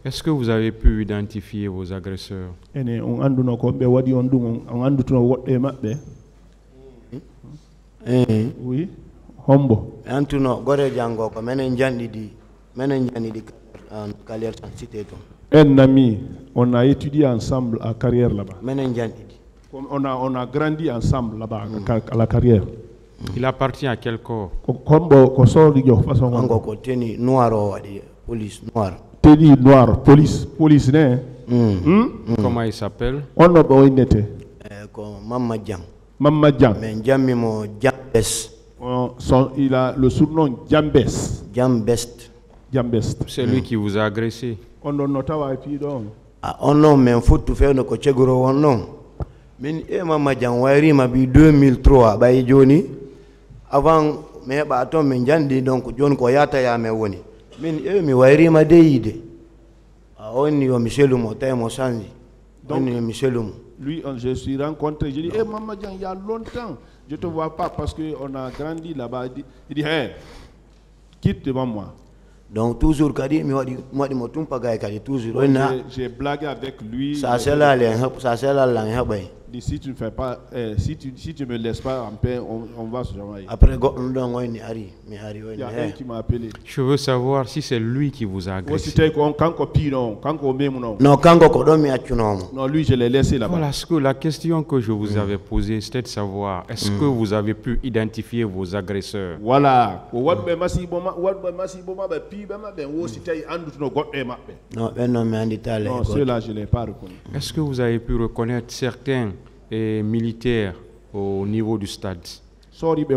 Est-ce que vous avez pu identifier vos agresseurs? ene on anduno ko be wadi on dum on andutuno wodde mabbe. Oui, hombo antuno gore jango ko menen jandi di carrière cité to. Un ami, on a étudié ensemble à carrière là-bas. Menen jandi di. On a grandi ensemble là-bas à la carrière. Il appartient à quel corps? Hombo ko sori jo façon ango ko teni noir o wadi police noir. Teni noir police né. Comment il s'appelle? On no bo inete. Ko Mama Jam. Mama Jam. Mais Jammi mo Jambes. Il a le surnom Jambes. Jambest. Jambest. C'est lui qui vous a agressé. On no tawa pi don. On non mais faut faire no ko chegoro won non. Min Mama Jam wari ma bi 2003 bay joni avant me ba to men jandi donc joni ko yata ya me woni. Min mi wari ma deyide. On yo Michelu mo tay mo sanji. Donc Michelu mo. Lui, je suis rencontré, je dis, Maman Dian, il y a longtemps, je ne te vois pas parce qu'on a grandi là-bas. Il dit, hey, quitte devant moi. Donc toujours, toujours. J'ai blagué avec lui. Ça c'est là, Si tu ne fais pas, si tu me laisses pas en paix, on va se jamailler. Après, il y a un qui m'a appelé. Je veux savoir si c'est lui qui vous a agressé. Non, lui, je l'ai laissé là-bas. Voilà, la question que je vous avais posée, c'était de savoir, est-ce que vous avez pu identifier vos agresseurs? Voilà. Non, ceux-là, je ne l'ai pas reconnu. Est-ce que vous avez pu reconnaître certains militaires au niveau du stade? Je n'ai pas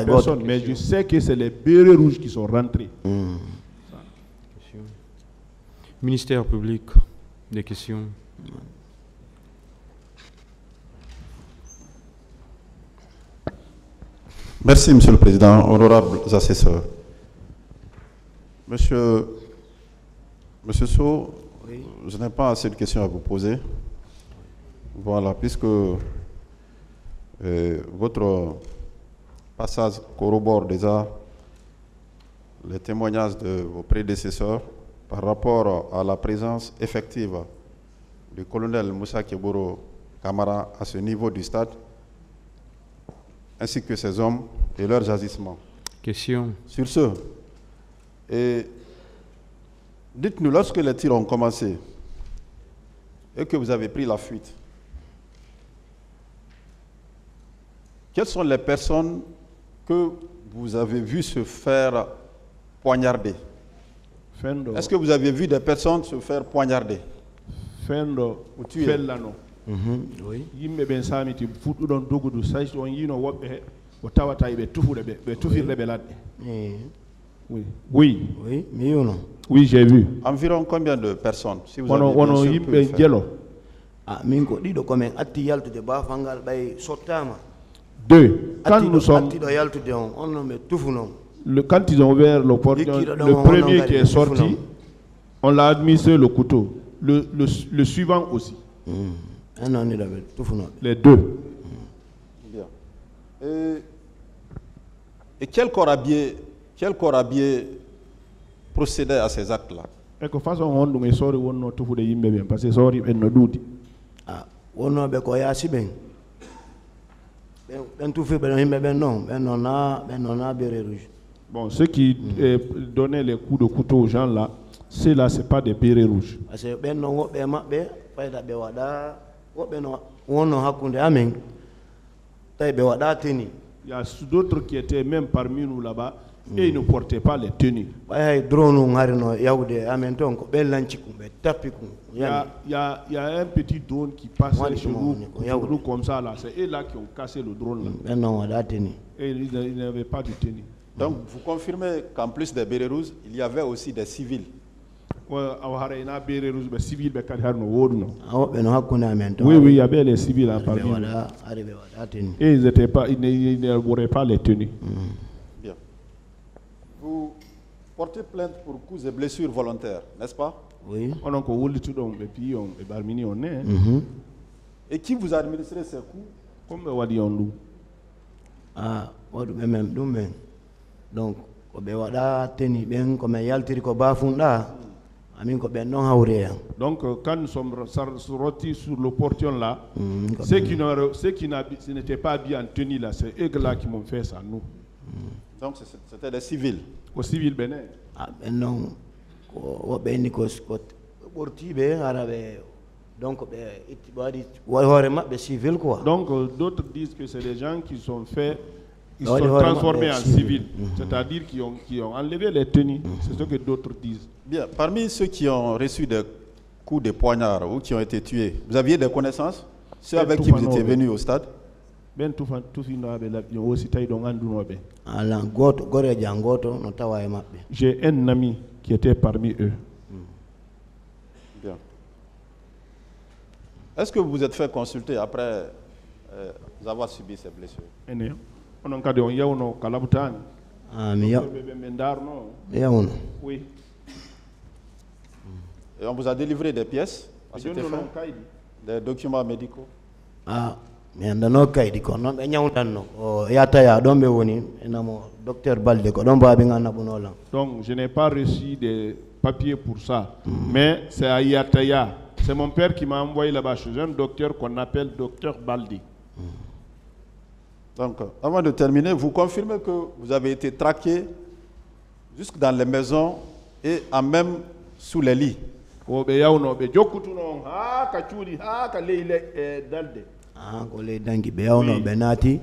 personne, mais je sais que c'est les bérets rouges qui sont rentrés. Ministère public, des questions? Merci, Monsieur le Président, honorables assesseurs. Monsieur Sow, oui. Je n'ai pas assez de questions à vous poser. Voilà, puisque votre passage corrobore déjà les témoignages de vos prédécesseurs par rapport à la présence effective du colonel Moussa Keboro Kamara à ce niveau du stade, ainsi que ces hommes et leurs agissements. Question. Sur ce, dites-nous, lorsque les tirs ont commencé et que vous avez pris la fuite, quelles sont les personnes que vous avez vues se faire poignarder? Est-ce que vous avez vu des personnes se faire poignarder? Fendo ou tuer? Oui. Yimbe ben samiti fudu don dogudu sayto on yino wobbe o tawata be tufude be tufirde be ladde. Oui. Oui. Oui, mais non. Oui, j'ai vu. Environ combien de personnes? Si vous avez yimbe jelo. Ah, mingo dido comme atti yaltude ba fangal bay sotama. Deux. Quand nous sommes quand ils ont ouvert le portillon, le premier qui est sorti, on l'a administré le couteau. Le suivant aussi. Les deux. Bien. Et quel corps habillé procédait à ces actes-là? Parce que bon, ceux qui donnaient les coups de couteau aux gens là, ceux-là, ce n'est pas des bérets rouges. Il y a d'autres qui étaient même parmi nous là-bas et ils ne portaient pas les tenues. Il y a un petit drone qui passait chez nous comme ça là. C'est eux là qui ont cassé le drone là. Et ils n'avaient pas de tenue. Donc vous confirmez qu'en plus des bérets rouges, il y avait aussi des civils? Oui, il y avait les civils là parmi nous. Et ils n'auraient pas les tenues. Bien. Vous portez plainte pour coups et blessures volontaires, n'est-ce pas? Oui. Et qui vous a administré ces coups Comme wadi ondu. Ah, wadu même dumben. Donc, ko be wada teni ben ko me yaltiri ko bafunda. Amin ko ben non hawre. Donc quand nous sommes sortis sur le portion là, ceux qui n'étaient pas bien en tenue là, c'est eux là qui m'ont fait ça nous. Donc c'était des civils. Aux civils bénin. Ah ben non. Ko ben ko spot. Portibe arabe. Donc civil quoi. Donc d'autres disent que c'est des gens qui sont faits, ils sont transformés en civils, c'est-à-dire qui ont enlevé les tenues. C'est ce que d'autres disent. Bien, parmi ceux qui ont reçu des coups de poignard ou qui ont été tués, vous aviez des connaissanses? Ceux avec qui vous étiez venus au stade? J'ai un ami qui était parmi eux. Bien. Est-ce que vous vous êtes fait consulter après avoir subi ces blessures? Oui. Et on vous a délivré des pièces à cet effet, des documents médicaux? Ah, mais non kaydi ko non be nyawtanno o yata ya dombe woni enamo docteur Balde ko don ba be ngana bunola. Donc je n'ai pas reçu des papiers pour ça, mais c'est à Yataya. C'est mon père qui m'a envoyé là-bas chez un docteur qu'on appelle docteur Baldi. Donc, avant de terminer, vous confirmez que vous avez été traqué jusque dans les maisons et en même sous les lits? Ah, ko le dangi be yawno be nati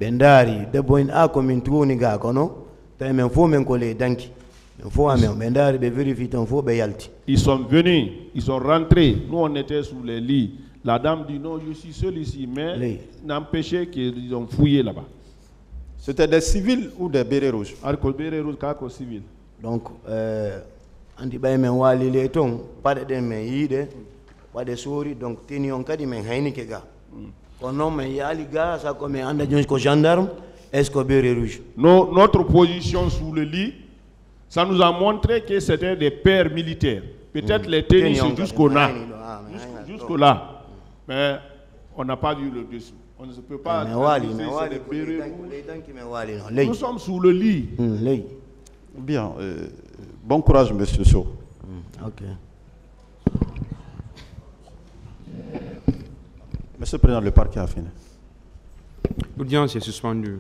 be ndari debbo en a ko min tuuni ga kono tay men fo men ko le dangi men fo amen be ndari be vérifie ton fo be yalti. Ils sont venus, ils sont rentrés. Nous on était sous les lits. La dame dit non, je suis seul ici, mais n'empêchez qu'ils ont fouillé là-bas. C'était des civils ou des bérets rouges? Bérets rouges, kako civil. Donc andi bay men wali le ton pade den men yide wade sori donc teni on kadi men hayni ke ga. Non, mais il y a les gars, ça comme un gendarme, est-ce que béret rouge? Notre position sous le lit, ça nous a montré que c'était des pères militaires. Peut-être les tennis jusqu'au là. Jusqu'au là. Mais on n'a pas vu le dessous. On ne peut pas dire nous sommes sous le lit. Bien. Bon courage, monsieur Sow. Ok. Monsieur le Président, le parquet a fini. L'audience est suspendue.